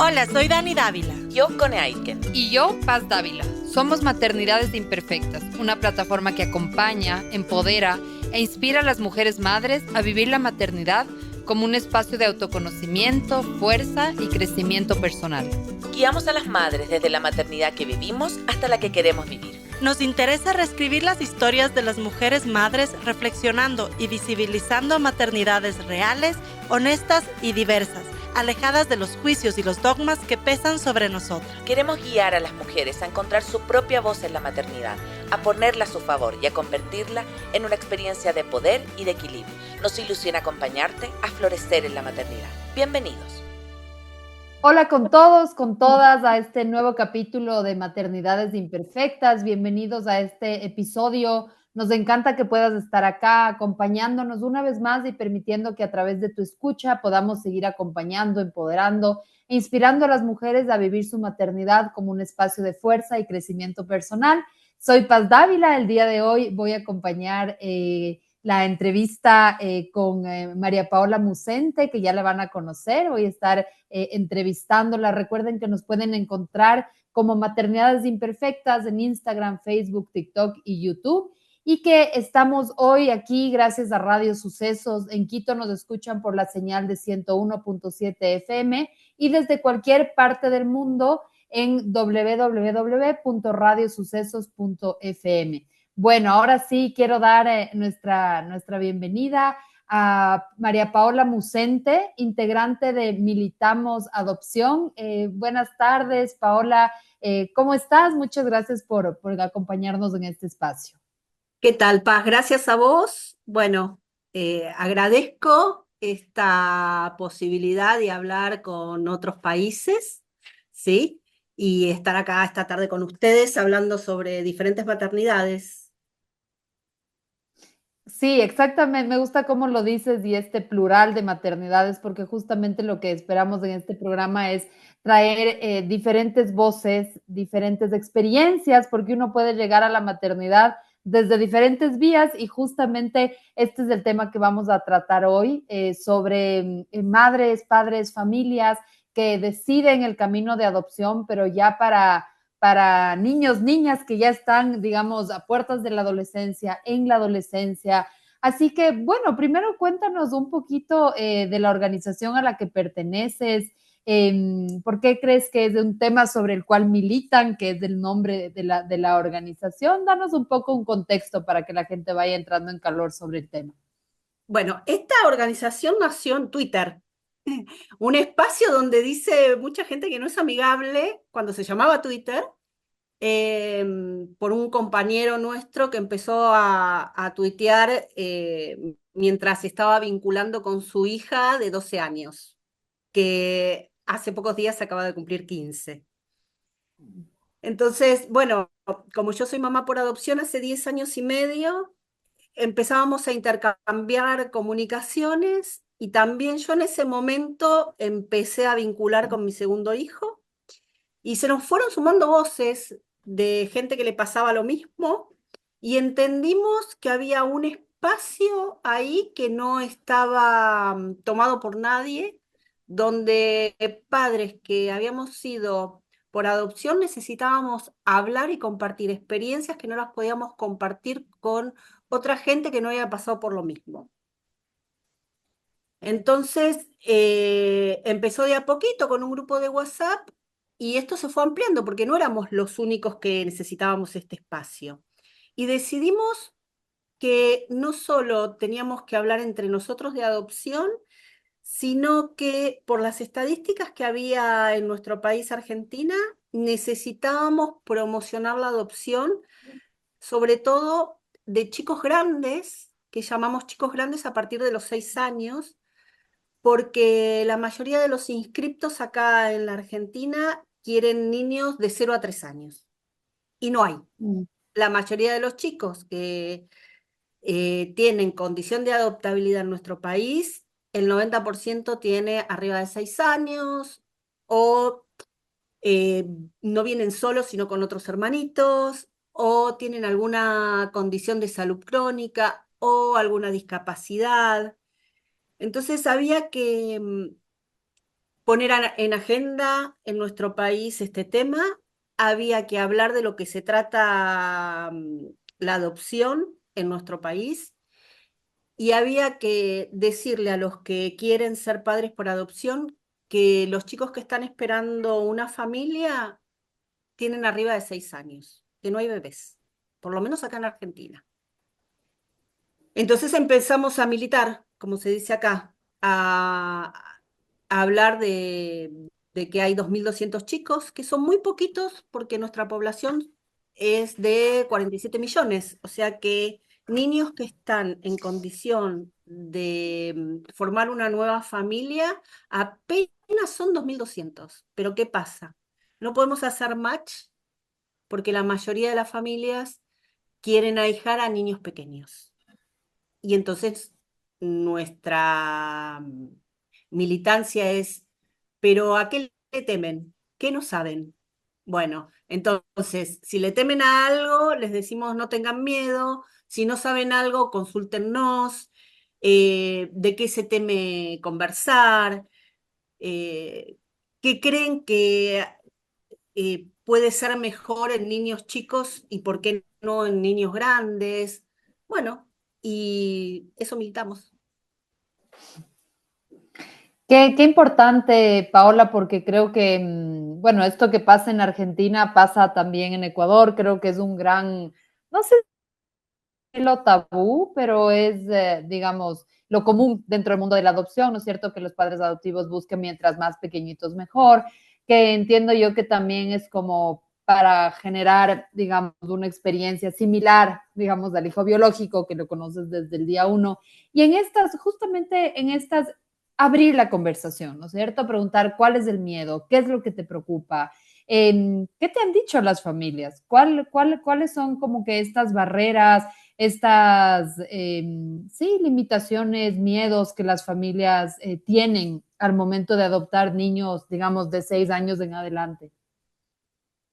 Hola, soy Dani Dávila. Yo, Cone Aiken. Y yo, Paz Dávila. Somos Maternidades Imperfectas, una plataforma que acompaña, empodera e inspira a las mujeres madres a vivir la maternidad como un espacio de autoconocimiento, fuerza y crecimiento personal. Guiamos a las madres desde la maternidad que vivimos hasta la que queremos vivir. Nos interesa reescribir las historias de las mujeres madres reflexionando y visibilizando maternidades reales, honestas y diversas, alejadas de los juicios y los dogmas que pesan sobre nosotras. Queremos guiar a las mujeres a encontrar su propia voz en la maternidad, a ponerla a su favor y a convertirla en una experiencia de poder y de equilibrio. Nos ilusiona acompañarte a florecer en la maternidad. Bienvenidos. Hola con todos, con todas a este nuevo capítulo de Maternidades Imperfectas. Bienvenidos a este episodio. Nos encanta que puedas estar acá acompañándonos una vez más y permitiendo que a través de tu escucha podamos seguir acompañando, empoderando e inspirando a las mujeres a vivir su maternidad como un espacio de fuerza y crecimiento personal. Soy Paz Dávila. El día de hoy voy a acompañar la entrevista con María Paola Musente, que ya la van a conocer. Voy a estar entrevistándola. Recuerden que nos pueden encontrar como Maternidades Imperfectas en Instagram, Facebook, TikTok y YouTube. Y que estamos hoy aquí gracias a Radio Sucesos. En Quito nos escuchan por la señal de 101.7 FM y desde cualquier parte del mundo en www.radiosucesos.fm. Bueno, ahora sí quiero dar nuestra bienvenida a María Paola Musente, integrante de Militamos Adopción. Buenas tardes, Paola. ¿Cómo estás? Muchas gracias por acompañarnos en este espacio. ¿Qué tal, Paz? Gracias a vos. Bueno, agradezco esta posibilidad de hablar con otros países, ¿sí? Y estar acá esta tarde con ustedes hablando sobre diferentes maternidades. Sí, exactamente. Me gusta cómo lo dices y este plural de maternidades, porque justamente lo que esperamos en este programa es traer diferentes voces, diferentes experiencias, porque uno puede llegar a la maternidad desde diferentes vías y justamente este es el tema que vamos a tratar hoy, sobre madres, padres, familias que deciden el camino de adopción, pero ya para niños, niñas que ya están, digamos, a puertas de la adolescencia, en la adolescencia. Así que, bueno, primero cuéntanos un poquito de la organización a la que perteneces. ¿Por qué crees que es un tema sobre el cual militan, que es el nombre de la organización? Danos un poco un contexto para que la gente vaya entrando en calor sobre el tema. Bueno, esta organización nació en Twitter, un espacio donde dice mucha gente que no es amigable cuando se llamaba Twitter, por un compañero nuestro que empezó a tuitear mientras estaba vinculando con su hija de 12 años, que hace pocos días acaba de cumplir 15. Entonces, bueno, como yo soy mamá por adopción hace 10 años y medio, empezábamos a intercambiar comunicaciones y también yo en ese momento empecé a vincular con mi segundo hijo y se nos fueron sumando voces de gente que le pasaba lo mismo y entendimos que había un espacio ahí que no estaba tomado por nadie, donde padres que habíamos sido por adopción necesitábamos hablar y compartir experiencias que no las podíamos compartir con otra gente que no había pasado por lo mismo. Entonces, empezó de a poquito con un grupo de WhatsApp y esto se fue ampliando porque no éramos los únicos que necesitábamos este espacio. Y decidimos que no solo teníamos que hablar entre nosotros de adopción, sino que por las estadísticas que había en nuestro país, Argentina, necesitábamos promocionar la adopción, sobre todo de chicos grandes, que llamamos chicos grandes a partir de los 6 años, porque la mayoría de los inscriptos acá en la Argentina quieren niños de 0 a 3 años, y no hay. La mayoría de los chicos que tienen condición de adoptabilidad en nuestro país, el 90% tiene arriba de 6 años, o no vienen solos, sino con otros hermanitos, o tienen alguna condición de salud crónica, o alguna discapacidad. Entonces había que poner en agenda en nuestro país este tema, había que hablar de lo que se trata la adopción en nuestro país y había que decirle a los que quieren ser padres por adopción que los chicos que están esperando una familia tienen arriba de 6 años, que no hay bebés, por lo menos acá en Argentina. Entonces empezamos a militar, como se dice acá, a hablar de que hay 2.200 chicos, que son muy poquitos porque nuestra población es de 47 millones, o sea que niños que están en condición de formar una nueva familia apenas son 2.200. Pero ¿qué pasa? No podemos hacer match porque la mayoría de las familias quieren ahijar a niños pequeños. Y entonces nuestra militancia es, ¿pero a qué le temen? ¿Qué no saben? Bueno, entonces, si le temen a algo, les decimos no tengan miedo, si no saben algo, consúltennos, de qué se teme conversar, eh, qué creen que puede ser mejor en niños chicos y por qué no en niños grandes. Bueno, y eso militamos. Qué importante, Paola, porque creo que, bueno, esto que pasa en Argentina pasa también en Ecuador. Creo que es un gran, no sé si lo tabú, pero es, digamos, lo común dentro del mundo de la adopción, ¿no es cierto? Que los padres adoptivos busquen mientras más pequeñitos mejor, que entiendo yo que también es como para generar, digamos, una experiencia similar, digamos, al hijo biológico que lo conoces desde el día uno. Y en estas, justamente en estas, abrir la conversación, ¿no es cierto? Preguntar cuál es el miedo, qué es lo que te preocupa, ¿qué te han dicho las familias? ¿Cuáles son como que estas barreras, estas, sí, limitaciones, miedos que las familias tienen al momento de adoptar niños, digamos, de 6 años en adelante?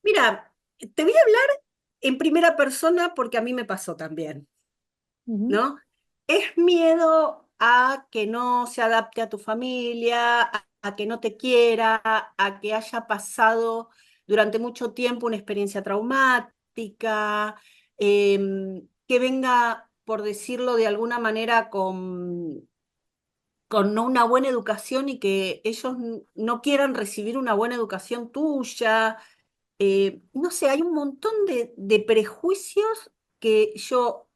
Mira, te voy a hablar en primera persona porque a mí me pasó también, Uh -huh. ¿no? Es miedo a que no se adapte a tu familia, a que no te quiera, a que haya pasado durante mucho tiempo una experiencia traumática, que venga, por decirlo de alguna manera, con no una buena educación y que ellos no quieran recibir una buena educación tuya. No sé, hay un montón de prejuicios que yo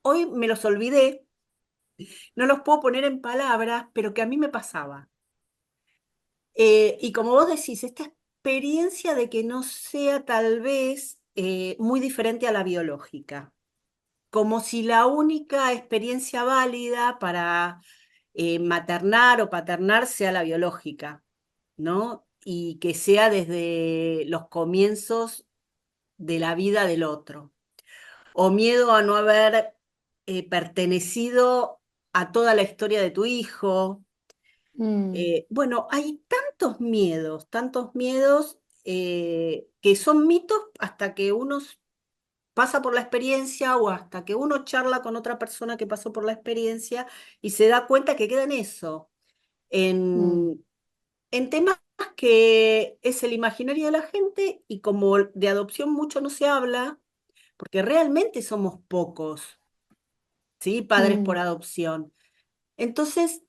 hoy me los olvidé, no los puedo poner en palabras, pero que a mí me pasaba. Y como vos decís, esta experiencia de que no sea tal vez muy diferente a la biológica, como si la única experiencia válida para maternar o paternar sea la biológica, ¿no? Y que sea desde los comienzos de la vida del otro. O miedo a no haber pertenecido a toda la historia de tu hijo. Mm, Bueno, hay tantos miedos que son mitos hasta que uno pasa por la experiencia o hasta que uno charla con otra persona que pasó por la experiencia y se da cuenta que queda en eso, mm, en temas que es el imaginario de la gente y como de adopción mucho no se habla, porque realmente somos pocos, ¿sí? Padres por mm, adopción. Entonces,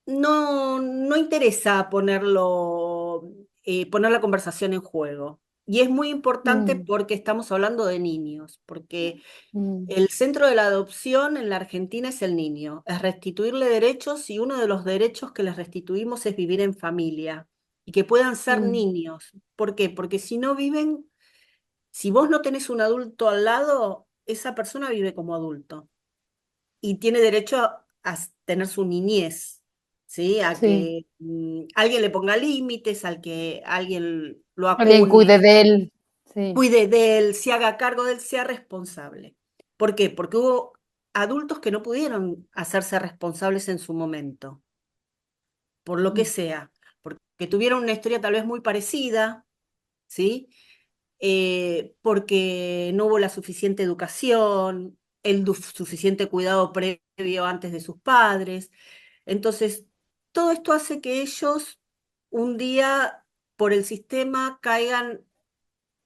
no interesa poner la conversación en juego. Y es muy importante mm, porque estamos hablando de niños, porque mm, el centro de la adopción en la Argentina es el niño, es restituirle derechos y uno de los derechos que les restituimos es vivir en familia y que puedan ser mm, niños. ¿Por qué? Porque si no viven, si vos no tenés un adulto al lado, esa persona vive como adulto y tiene derecho a tener su niñez, ¿sí? A sí, que alguien le ponga límites, al que alguien lo alguien acune, cuide de él, sí. cuide de él, se haga cargo de él, sea responsable. ¿Por qué? Porque hubo adultos que no pudieron hacerse responsables en su momento, por lo que Mm, sea, porque tuvieron una historia tal vez muy parecida, ¿sí? Porque no hubo la suficiente educación, suficiente cuidado previo antes de sus padres. Entonces, todo esto hace que ellos un día por el sistema caigan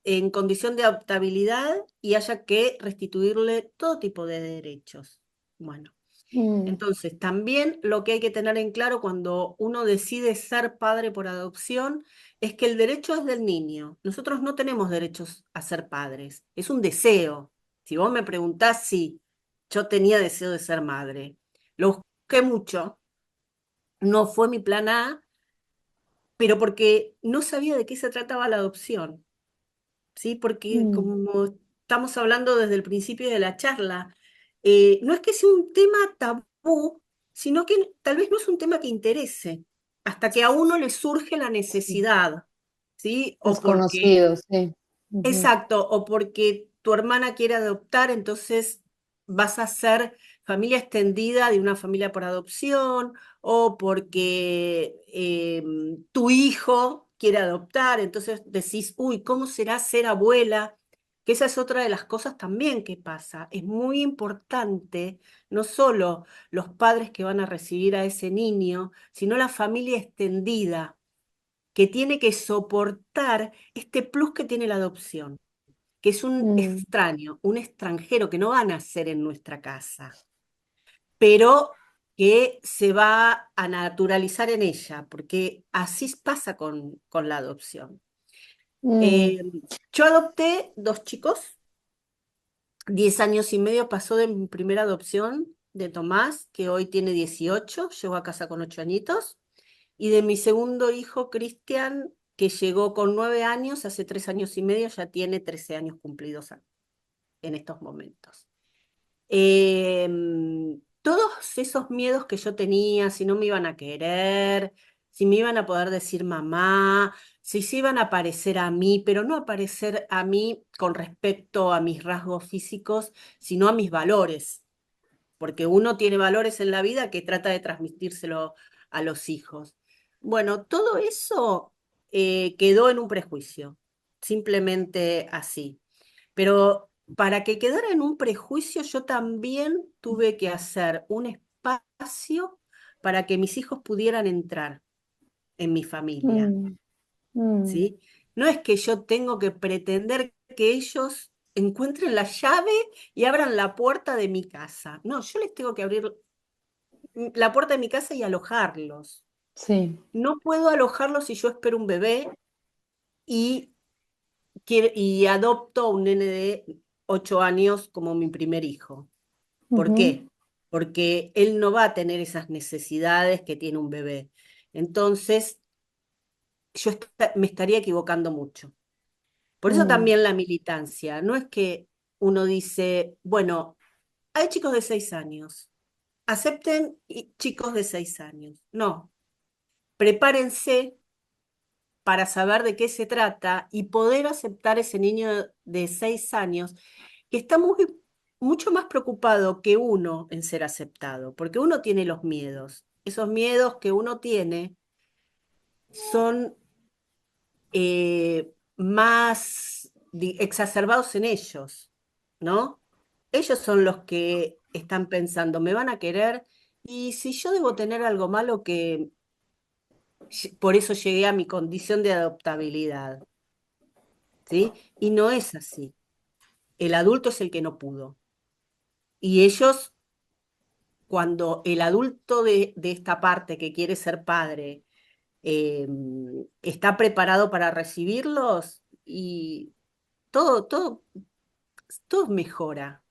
en condición de adoptabilidad y haya que restituirle todo tipo de derechos. Bueno, entonces también lo que hay que tener en claro cuando uno decide ser padre por adopción es que el derecho es del niño. Nosotros no tenemos derechos a ser padres, es un deseo. Si vos me preguntás si yo tenía deseo de ser madre, lo busqué mucho, no fue mi plan A, pero porque no sabía de qué se trataba la adopción. ¿Sí? Porque Mm, como estamos hablando desde el principio de la charla, no es que sea un tema tabú, sino que tal vez no es un tema que interese, hasta que a uno le surge la sí, necesidad, ¿sí? O porque desconocidos, sí. Ujú, exacto, o porque tu hermana quiere adoptar, entonces vas a ser familia extendida de una familia por adopción, o porque tu hijo quiere adoptar, entonces decís, uy, ¿cómo será ser abuela? Que esa es otra de las cosas también que pasa. Es muy importante, no solo los padres que van a recibir a ese niño, sino la familia extendida que tiene que soportar este plus que tiene la adopción, que es un mm, extraño, un extranjero que no va a nacer en nuestra casa, pero que se va a naturalizar en ella, porque así pasa con la adopción. mm, Eh, yo adopté dos chicos, 10 años y medio pasó de mi primera adopción de Tomás, que hoy tiene 18, llegó a casa con 8 añitos. Y de mi segundo hijo, Cristian, que llegó con 9 años, hace 3 años y medio, ya tiene 13 años cumplidos en estos momentos. Todos esos miedos que yo tenía, si no me iban a querer, si me iban a poder decir mamá, si se iban a parecer a mí, pero no a parecer a mí con respecto a mis rasgos físicos, sino a mis valores, porque uno tiene valores en la vida que trata de transmitírselo a los hijos. Bueno, todo eso quedó en un prejuicio, simplemente así. Pero para que quedara en un prejuicio, yo también tuve que hacer un espacio para que mis hijos pudieran entrar en mi familia, mm, mm, ¿sí? No es que yo tengo que pretender que ellos encuentren la llave y abran la puerta de mi casa. No, yo les tengo que abrir la puerta de mi casa y alojarlos. sí. No puedo alojarlos si yo espero un bebé y, y adopto a un nene de 8 años como mi primer hijo. ¿Por Ujú, qué? Porque él no va a tener esas necesidades que tiene un bebé. Entonces, yo me estaría equivocando mucho. Por eso mm, también la militancia. No es que uno dice, bueno, hay chicos de 6 años, acepten chicos de 6 años. No, prepárense para saber de qué se trata y poder aceptar ese niño de 6 años que está mucho más preocupado que uno en ser aceptado, porque uno tiene los miedos. Esos miedos que uno tiene son más exacerbados en ellos, ¿no? Ellos son los que están pensando, ¿me van a querer? Y si yo debo tener algo malo que por eso llegué a mi condición de adoptabilidad, ¿sí? Y no es así. El adulto es el que no pudo. Y ellos, cuando el adulto de esta parte que quiere ser padre eh, está preparado para recibirlos, y todo, todo, todo mejora.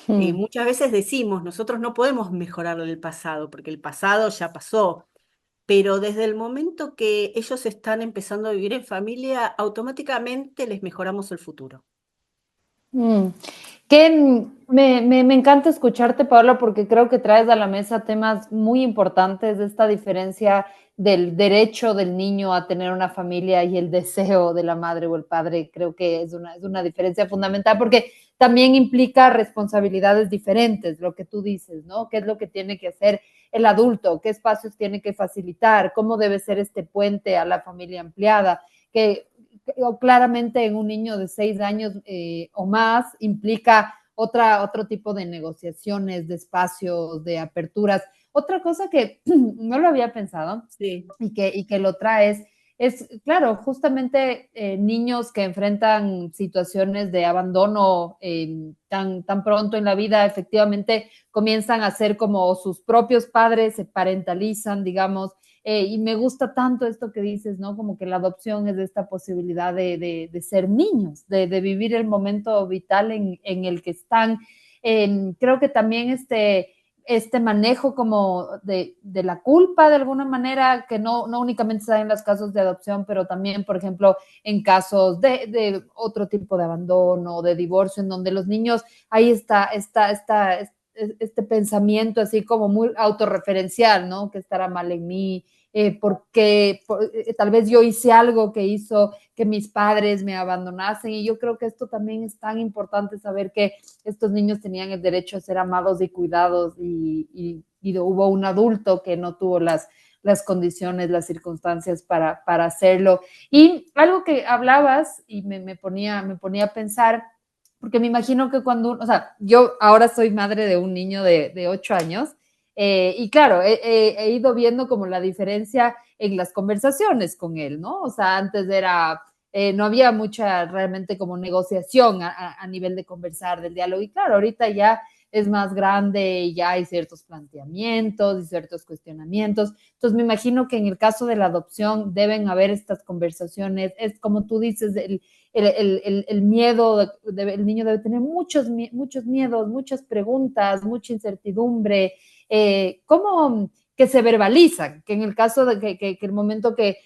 mm. Muchas veces decimos, nosotros no podemos mejorar el pasado, porque el pasado ya pasó, pero desde el momento que ellos están empezando a vivir en familia, automáticamente les mejoramos el futuro. Mm. Me encanta escucharte, Paola, porque creo que traes a la mesa temas muy importantes de esta diferencia del derecho del niño a tener una familia y el deseo de la madre o el padre. Creo que es una diferencia fundamental porque también implica responsabilidades diferentes, lo que tú dices, ¿no? ¿Qué es lo que tiene que hacer el adulto? ¿Qué espacios tiene que facilitar? ¿Cómo debe ser este puente a la familia ampliada? Que claramente en un niño de 6 años o más implica otro tipo de negociaciones, de espacios, de aperturas. Otra cosa que no lo había pensado Sí. y que lo traes es, claro, justamente niños que enfrentan situaciones de abandono tan pronto en la vida, efectivamente comienzan a ser como sus propios padres, se parentalizan, digamos, y me gusta tanto esto que dices, ¿no? Como que la adopción es esta posibilidad de ser niños, de vivir el momento vital en el que están. Creo que también este manejo como de la culpa de alguna manera, que no únicamente se da en los casos de adopción, pero también, por ejemplo, en casos de otro tipo de abandono, de divorcio, en donde los niños, ahí está este pensamiento así como muy autorreferencial, ¿no? Que estará mal en mí, porque tal vez yo hice algo que hizo que mis padres me abandonasen, y yo creo que esto también es tan importante, saber que estos niños tenían el derecho a ser amados y cuidados, y hubo un adulto que no tuvo las condiciones, las circunstancias para hacerlo. Y algo que hablabas y me ponía a pensar, porque me imagino que cuando, o sea, yo ahora soy madre de un niño de 8 años, y claro, he ido viendo como la diferencia en las conversaciones con él, ¿no? O sea, antes era no había mucha realmente como negociación a nivel de conversar, del diálogo. Y claro, ahorita ya es más grande y ya hay ciertos planteamientos y ciertos cuestionamientos. Entonces me imagino que en el caso de la adopción deben haber estas conversaciones. Es como tú dices, el miedo, el niño debe tener muchos miedos, muchas preguntas, mucha incertidumbre. ¿Cómo que se verbalizan? Que en el caso de que el momento que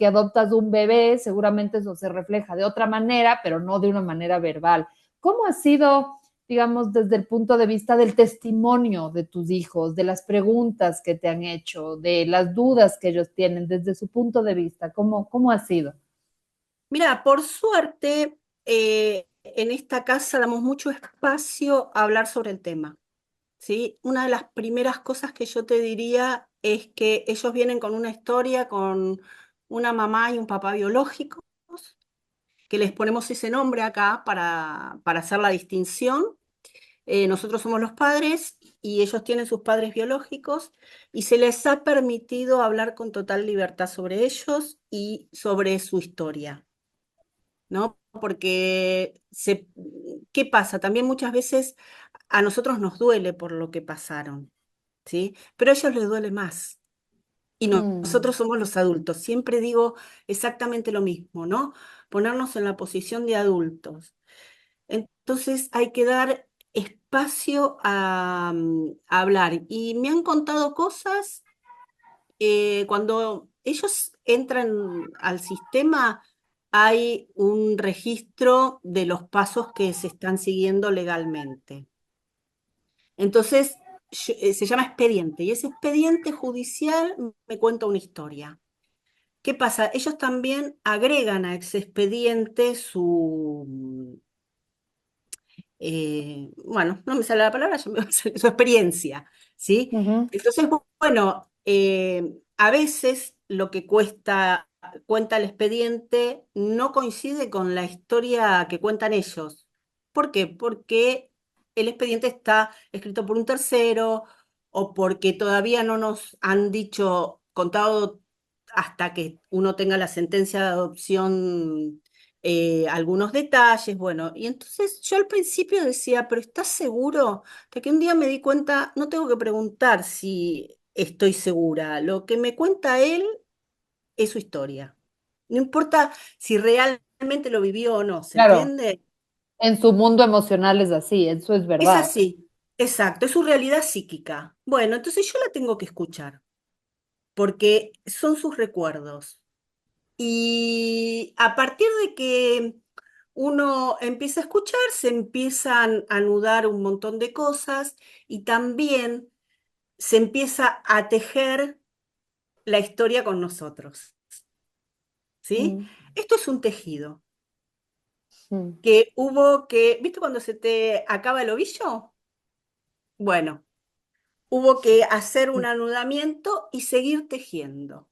adoptas un bebé, seguramente eso se refleja de otra manera, pero no de una manera verbal. ¿Cómo ha sido, digamos, desde el punto de vista del testimonio de tus hijos, de las preguntas que te han hecho, de las dudas que ellos tienen, desde su punto de vista? ¿Cómo ha sido? Mira, por suerte, en esta casa damos mucho espacio a hablar sobre el tema, ¿sí? Una de las primeras cosas que yo te diría es que ellos vienen con una historia, con una mamá y un papá biológicos, que les ponemos ese nombre acá para hacer la distinción. Nosotros somos los padres y ellos tienen sus padres biológicos, y se les ha permitido hablar con total libertad sobre ellos y sobre su historia, ¿no? Porque ¿qué pasa? También muchas veces a nosotros nos duele por lo que pasaron, ¿sí? Pero a ellos les duele más. Y Mm, nosotros somos los adultos. Siempre digo exactamente lo mismo, ¿no? Ponernos en la posición de adultos. Entonces hay que dar espacio a hablar. Y me han contado cosas, cuando ellos entran al sistema, hay un registro de los pasos que se están siguiendo legalmente. Entonces, se llama expediente, y ese expediente judicial me cuenta una historia. ¿Qué pasa? Ellos también agregan a ese expediente bueno, no me sale la palabra, ya me va a salir, su experiencia, ¿sí? ujú. Entonces, bueno, a veces lo que cuenta el expediente no coincide con la historia que cuentan ellos. ¿Por qué? Porque el expediente está escrito por un tercero, o porque todavía no nos han contado hasta que uno tenga la sentencia de adopción, algunos detalles, bueno, y entonces yo al principio decía, pero ¿estás seguro? Hasta que un día me di cuenta, no tengo que preguntar si estoy segura, lo que me cuenta él es su historia. No importa si realmente lo vivió o no, ¿se Claro, entiende? en su mundo emocional es así, eso es Es verdad. así, exacto, es su realidad psíquica. Bueno, entonces yo la tengo que escuchar, porque son sus recuerdos. Y a partir de que uno empieza a escuchar, se empiezan a anudar un montón de cosas, y también se empieza a tejer la historia con nosotros, ¿sí? Mm, Esto es un tejido mm, ¿viste cuando se te acaba el ovillo? Bueno, hubo que hacer un anudamiento y seguir tejiendo.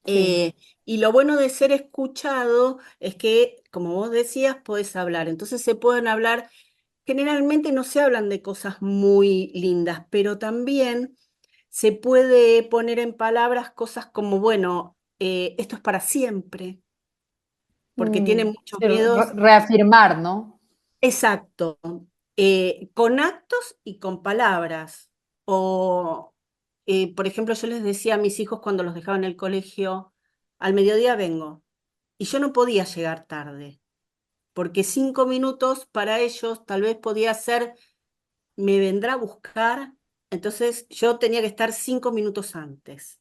sí. Eh, y lo bueno de ser escuchado es que, como vos decías, podés hablar. Entonces se pueden hablar, generalmente no se hablan de cosas muy lindas, pero también se puede poner en palabras cosas como, bueno, esto es para siempre, porque tienen muchos Sí, miedos. reafirmar, ¿no? Exacto, con actos y con palabras. O, por ejemplo, yo les decía a mis hijos cuando los dejaba en el colegio, al mediodía vengo, y yo no podía llegar tarde, porque 5 minutos para ellos tal vez podía ser, me vendrá a buscar, entonces yo tenía que estar 5 minutos antes.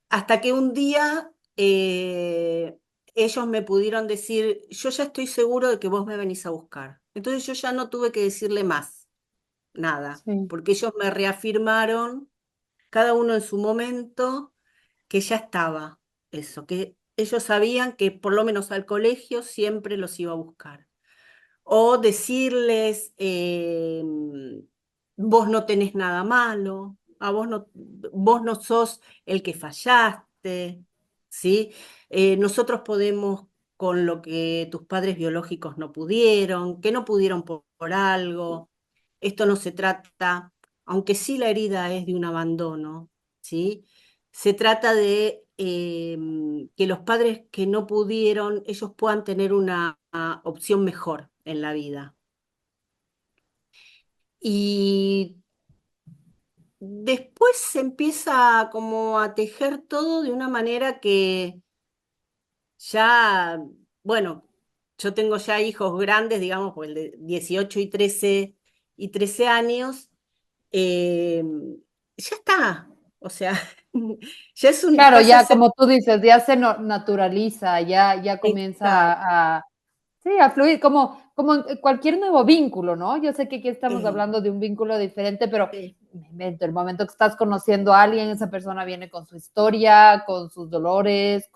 Hasta que un día ellos me pudieron decir, yo ya estoy seguro de que vos me venís a buscar. Entonces yo ya no tuve que decirle más, nada, Sí. porque ellos me reafirmaron, cada uno en su momento, que ya estaba eso, que ellos sabían que por lo menos al colegio siempre los iba a buscar. O decirles, vos no tenés nada malo, vos no sos el que fallaste, ¿sí? Nosotros podemos con lo que tus padres biológicos no pudieron, que no pudieron por algo. Esto no se trata, aunque sí la herida es de un abandono, ¿sí? Se trata de que los padres que no pudieron, ellos puedan tener una opción mejor en la vida. Y después se empieza como a tejer todo de una manera que ya, bueno, yo tengo ya hijos grandes, digamos, pues el de 18 y 13 años, eh, ya está, o sea, ya Claro, pasa a ya ser... como tú dices, ya se naturaliza, ya comienza Exacto, sí, a fluir, como en cualquier nuevo vínculo, ¿no? Yo sé que aquí estamos sí, hablando de un vínculo diferente, pero sí. me invento, el momento que estás conociendo a alguien, esa persona viene con su historia, con sus dolores,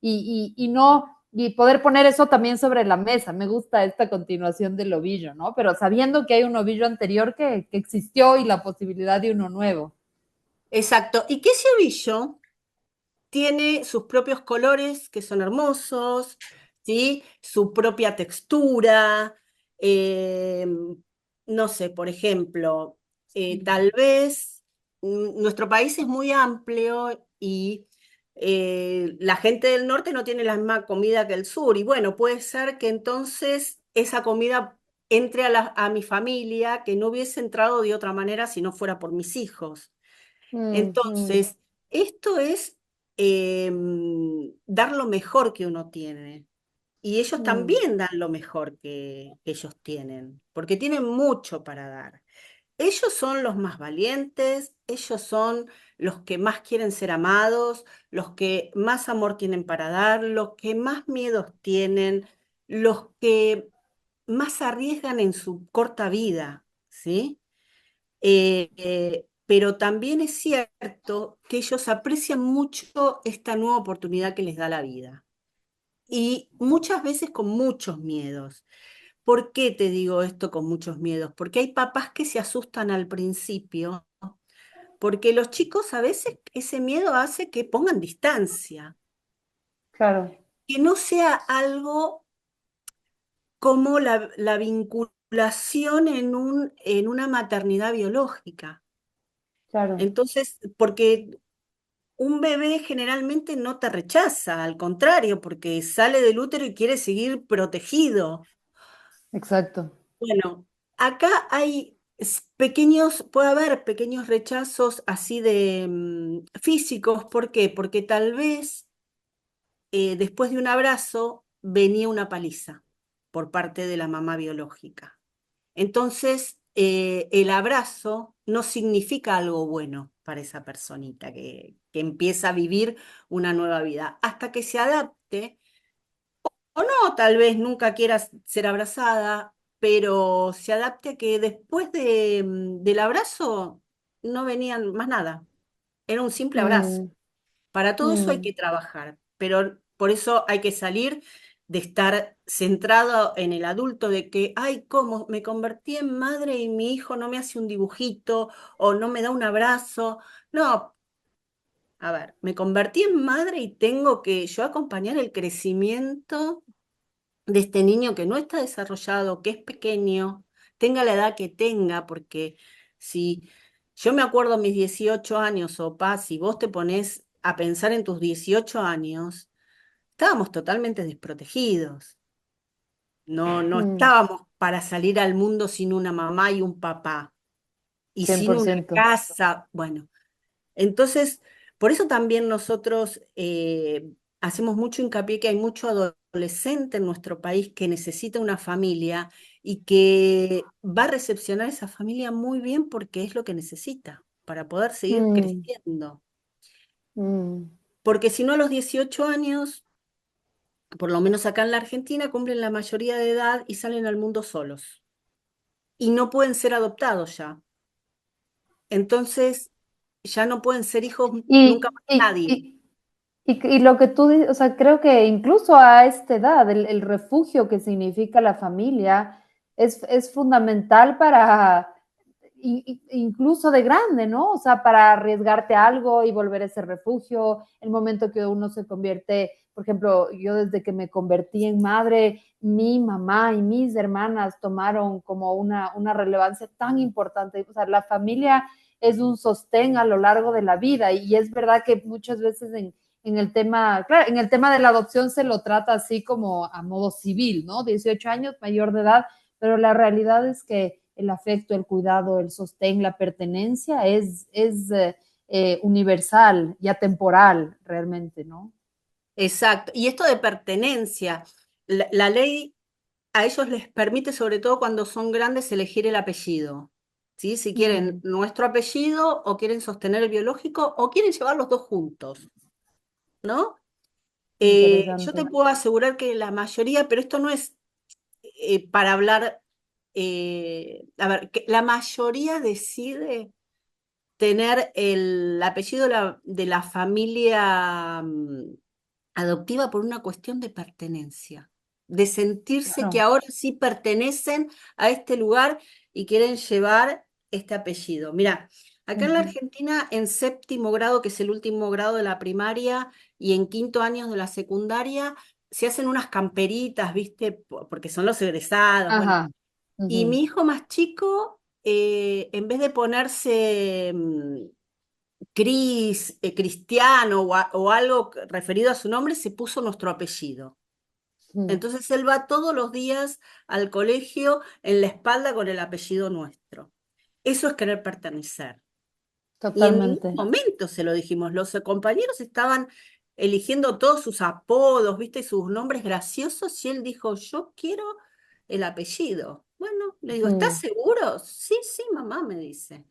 y no, y poder poner eso también sobre la mesa. Me gusta esta continuación del ovillo, ¿no? Pero sabiendo que hay un ovillo anterior que existió y la posibilidad de uno nuevo. Exacto. Y que ese ovillo tiene sus propios colores que son hermosos, ¿sí? Su propia textura. eh, no sé, por ejemplo, tal vez nuestro país es muy amplio y la gente del norte no tiene la misma comida que el sur. Y bueno, puede ser que entonces esa comida entre a mi familia, que no hubiese entrado de otra manera si no fuera por mis hijos. Mm, mm, Entonces, esto es dar lo mejor que uno tiene. Y ellos mm, también dan lo mejor que ellos tienen, porque tienen mucho para dar. Ellos son los más valientes, ellos son los que más quieren ser amados, los que más amor tienen para dar, los que más miedos tienen, los que más arriesgan en su corta vida, ¿sí? Pero también es cierto que ellos aprecian mucho esta nueva oportunidad que les da la vida y muchas veces con muchos miedos. ¿Por qué te digo esto con muchos miedos? Porque hay papás que se asustan al principio, porque los chicos a veces ese miedo hace que pongan distancia, claro, que no sea algo como la vinculación en una maternidad biológica. claro. Entonces, porque un bebé generalmente no te rechaza, al contrario, porque sale del útero y quiere seguir protegido. Exacto. Bueno, acá hay pequeños, puede haber pequeños rechazos así de físicos. ¿Por qué? Porque tal vez después de un abrazo venía una paliza por parte de la mamá biológica. Entonces, el abrazo no significa algo bueno para esa personita que empieza a vivir una nueva vida, hasta que se adapte, o no, tal vez nunca quiera ser abrazada, pero se adapte a que después del abrazo no venían más nada, era un simple abrazo. Mm, Para todo eso hay mm, que trabajar, pero por eso hay que salir de estar centrado en el adulto, de que, ay, ¿cómo? Me convertí en madre y mi hijo no me hace un dibujito o no me da un abrazo. No, a ver, me convertí en madre y tengo que yo acompañar el crecimiento de este niño que no está desarrollado, que es pequeño, tenga la edad que tenga, porque si Yo me acuerdo mis 18 años, Opa, si vos te pones a pensar en tus 18 años, estábamos totalmente desprotegidos. No Mm, estábamos para salir al mundo sin una mamá y un papá y cien sin por una ciento. casa. Bueno, entonces, por eso también nosotros hacemos mucho hincapié que hay mucho adolescente en nuestro país que necesita una familia y que va a recepcionar esa familia muy bien porque es lo que necesita para poder seguir Mm, creciendo. mm. Porque si no, a los 18 años, por lo menos acá en la Argentina, cumplen la mayoría de edad y salen al mundo solos. Y no pueden ser adoptados ya. Entonces, ya no pueden ser hijos nunca Y, más de y, nadie. y, y lo que tú dices, o sea, creo que incluso a esta edad, el refugio que significa la familia es fundamental para, incluso de grande, ¿no? O sea, para arriesgarte a algo y volver a ese refugio, el momento que uno se convierte, por ejemplo, yo desde que me convertí en madre, mi mamá y mis hermanas tomaron como una relevancia tan importante. O sea, la familia es un sostén a lo largo de la vida y es verdad que muchas veces en el tema, claro, en el tema de la adopción se lo trata así como a modo civil, ¿no? 18 años, mayor de edad, pero la realidad es que el afecto, el cuidado, el sostén, la pertenencia es universal y atemporal realmente, ¿no? Exacto. Y esto de pertenencia, la ley a ellos les permite, sobre todo cuando son grandes, elegir el apellido. ¿Sí? Si quieren Mm, nuestro apellido o quieren sostener el biológico o quieren llevar los dos juntos, ¿no? Yo te interesante. puedo asegurar que la mayoría, pero esto no es para hablar, a ver, que la mayoría decide tener el apellido de la familia adoptiva por una cuestión de pertenencia, de sentirse que Claro. ahora sí pertenecen a este lugar y quieren llevar este apellido. Mira, acá en la Ujú. Argentina, en séptimo grado, que es el último grado de la primaria, y en quinto año de la secundaria, se hacen unas camperitas, ¿viste? Porque son los egresados, bueno. Ajá. Y Ujú. mi hijo más chico, en vez de ponerse Cris, Cristiano o algo referido a su nombre, se puso nuestro apellido. Ujú. Entonces él va todos los días al colegio en la espalda con el apellido nuestro. Eso es querer pertenecer. Y en ningún Totalmente. momento se lo dijimos. Los compañeros estaban eligiendo todos sus apodos, ¿viste? Sus nombres graciosos y él dijo, yo quiero el apellido. Bueno, le digo, ¿estás Mm, seguro? Sí, sí, mamá, me dice.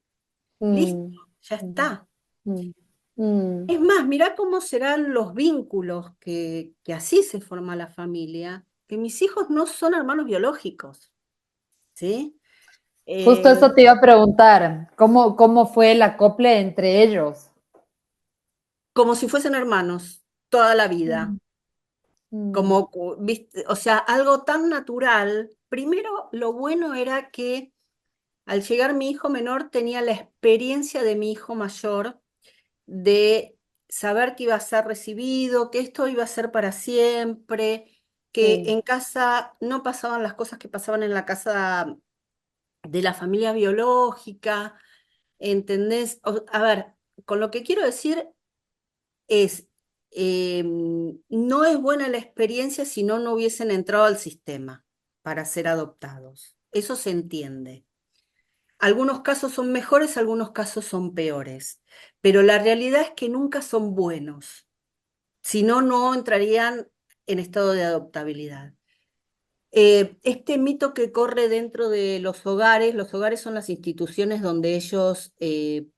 Listo, mm, ya mm, está. mm, mm. Es más, mirá cómo serán los vínculos que así se forma la familia, que mis hijos no son hermanos biológicos, ¿sí? Justo Eh, eso te iba a preguntar, ¿cómo fue el acople entre ellos? como si fuesen hermanos toda la vida, Mm, mm, como, ¿viste? O sea, algo tan natural. Primero, lo bueno era que al llegar mi hijo menor tenía la experiencia de mi hijo mayor de saber que iba a ser recibido, que esto iba a ser para siempre, que sí. en casa no pasaban las cosas que pasaban en la casa de la familia biológica, ¿entendés? A ver, con lo que quiero decir es, no es buena la experiencia si no hubiesen entrado al sistema para ser adoptados. Eso se entiende. Algunos casos son mejores, algunos casos son peores, pero la realidad es que nunca son buenos. Si no, no entrarían en estado de adoptabilidad. Este mito que corre dentro de los hogares son las instituciones donde ellos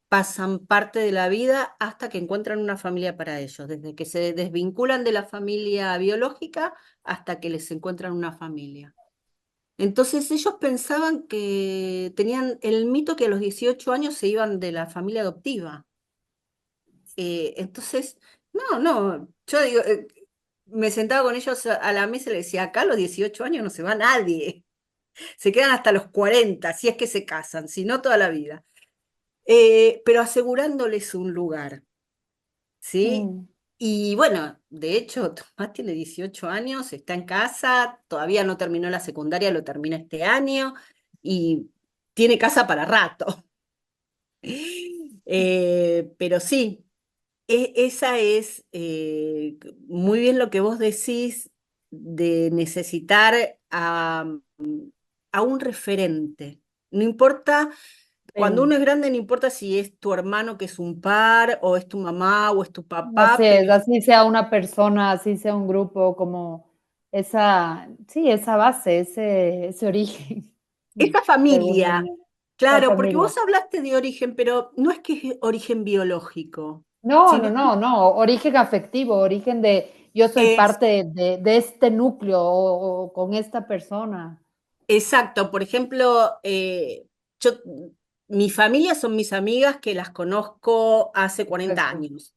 pasan parte de la vida hasta que encuentran una familia para ellos, desde que se desvinculan de la familia biológica hasta que les encuentran una familia. Entonces ellos pensaban que tenían el mito que a los 18 años se iban de la familia adoptiva. Entonces, no, yo digo, me sentaba con ellos a la mesa y le decía, acá a los 18 años no se va nadie, se quedan hasta los 40 si es que se casan, si no toda la vida. Pero asegurándoles un lugar, ¿sí? Mm. Y bueno, de hecho, Tomás tiene 18 años, está en casa, todavía no terminó la secundaria, lo termina este año y tiene casa para rato. Pero sí, esa es muy bien lo que vos decís de necesitar a un referente. No importa, cuando uno Sí. es grande, no importa si es tu hermano que es un par, o es tu mamá, o es tu Así papá, pero es, así sea una persona, así sea un grupo, como esa, sí, esa base, ese origen, esa de alguna familia, manera, la claro, porque familia. vos hablaste de origen, pero no es que es origen biológico, No, sino no, no, no, origen afectivo, origen de yo soy es parte de este núcleo o con esta persona. exacto. Por ejemplo, yo, mi familia son mis amigas que las conozco hace 40 Perfecto. años.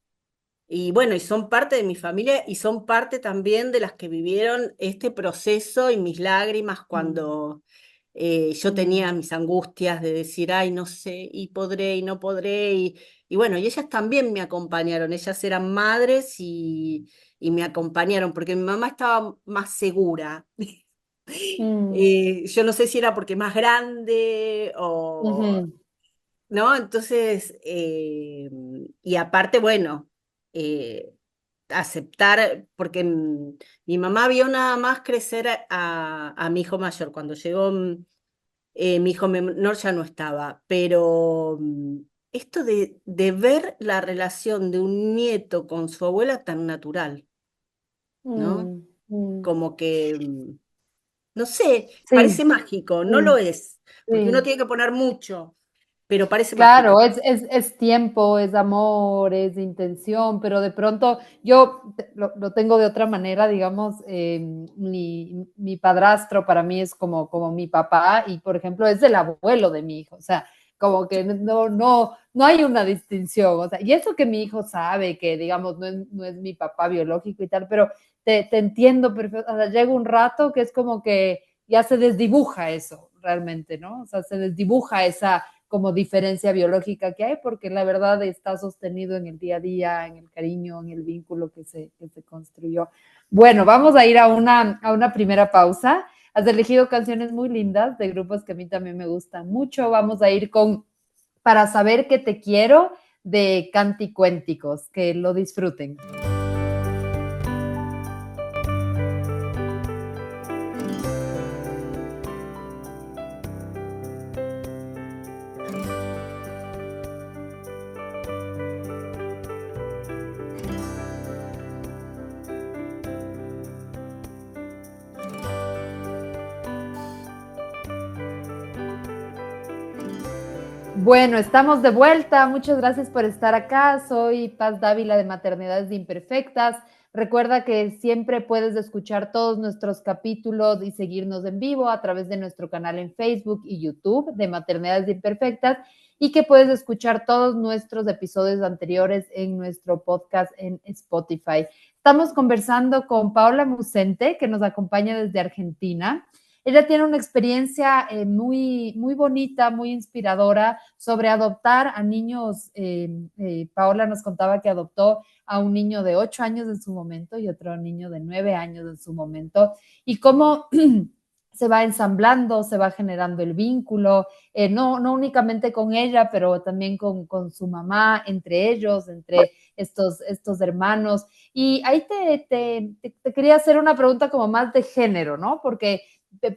Y bueno, y son parte de mi familia y son parte también de las que vivieron este proceso y mis lágrimas Mm, cuando yo tenía mm, mis angustias de decir, ay, no sé, y podré y no podré. Y bueno, y ellas también me acompañaron, ellas eran madres y me acompañaron, porque mi mamá estaba más segura. mm, Yo no sé si era porque más grande o, ujú, ¿no? Entonces, y aparte, bueno, eh, aceptar, porque mi mamá vio nada más crecer a mi hijo mayor. Cuando llegó mi hijo menor ya no estaba, pero esto de ver la relación de un nieto con su abuela tan natural, ¿no? mm, mm. Como que, no sé, Sí, parece mágico, no lo sí, es, porque uno sí. tiene que poner mucho, pero parece Claro, mágico. es tiempo, es amor, es intención, pero de pronto yo lo tengo de otra manera, digamos, mi padrastro para mí es como mi papá y, por ejemplo, es el abuelo de mi hijo, o sea, como que no hay una distinción, o sea, y eso que mi hijo sabe que, digamos, no es mi papá biológico y tal, pero te entiendo perfecto, o sea, llega un rato que es como que ya se desdibuja eso realmente, ¿no? O sea, se desdibuja esa como diferencia biológica que hay, porque la verdad está sostenido en el día a día, en el cariño, en el vínculo que se construyó. Bueno, vamos a ir a una primera pausa. Has elegido canciones muy lindas de grupos que a mí también me gustan mucho. Vamos a ir con Para saber que te quiero de Canticuénticos. Que lo disfruten. Bueno, estamos de vuelta. Muchas gracias por estar acá. Soy Paz Dávila de Maternidades Imperfectas. Recuerda que siempre puedes escuchar todos nuestros capítulos y seguirnos en vivo a través de nuestro canal en Facebook y YouTube de Maternidades Imperfectas y que puedes escuchar todos nuestros episodios anteriores en nuestro podcast en Spotify. Estamos conversando con Paola Musente, que nos acompaña desde Argentina. Ella tiene una experiencia muy, muy bonita, muy inspiradora sobre adoptar a niños. Paola nos contaba que adoptó a un niño de 8 años en su momento y otro niño de 9 años en su momento, y cómo se va ensamblando, se va generando el vínculo, no únicamente con ella, pero también con su mamá, entre ellos, entre estos hermanos. Y ahí te quería hacer una pregunta como más de género, ¿no? Porque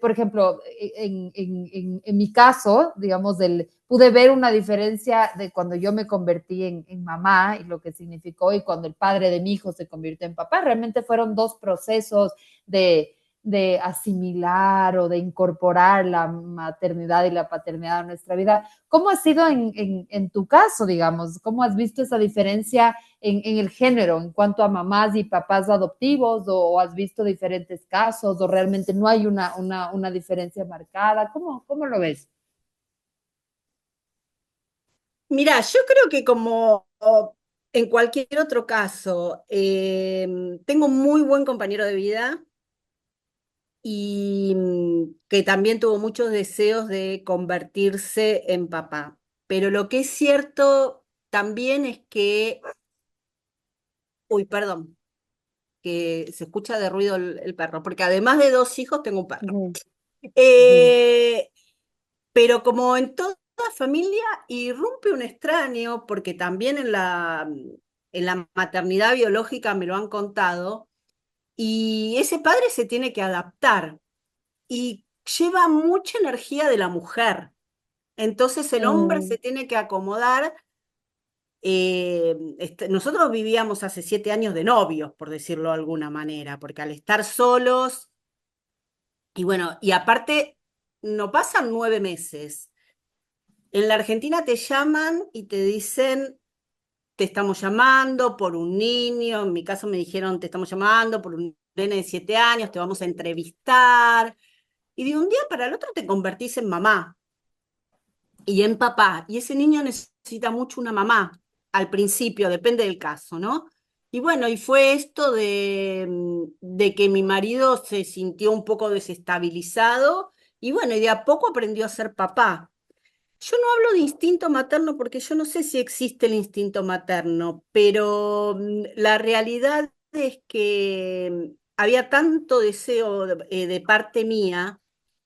por ejemplo, en mi caso, digamos, pude ver una diferencia de cuando yo me convertí en mamá y lo que significó y cuando el padre de mi hijo se convirtió en papá. Realmente fueron dos procesos de, de asimilar o de incorporar la maternidad y la paternidad a nuestra vida. ¿Cómo ha sido en tu caso, digamos? ¿Cómo has visto esa diferencia en el género en cuanto a mamás y papás adoptivos o has visto diferentes casos o realmente no hay una diferencia marcada? ¿Cómo lo ves? Mira, yo creo que como en cualquier otro caso, tengo un muy buen compañero de vida y que también tuvo muchos deseos de convertirse en papá. Pero lo que es cierto también es que, uy, perdón, que se escucha de ruido el perro, porque además de dos hijos tengo un perro. Ujú, ujú, Eh, pero como en todo familia irrumpe un extraño, porque también en la maternidad biológica me lo han contado, y ese padre se tiene que adaptar y lleva mucha energía de la mujer. Entonces el hombre Mm, se tiene que acomodar. Nosotros vivíamos hace 7 años de novios, por decirlo de alguna manera, porque al estar solos, y bueno, y aparte, no pasan 9 meses. En la Argentina te llaman y te dicen, te estamos llamando por un niño, en mi caso me dijeron, te estamos llamando por un nene de 7 años, te vamos a entrevistar, y de un día para el otro te convertís en mamá y en papá, y ese niño necesita mucho una mamá, al principio, depende del caso, ¿no? Y bueno, y fue esto de que mi marido se sintió un poco desestabilizado, y bueno, y de a poco aprendió a ser papá. Yo no hablo de instinto materno porque yo no sé si existe el instinto materno, pero la realidad es que había tanto deseo de parte mía,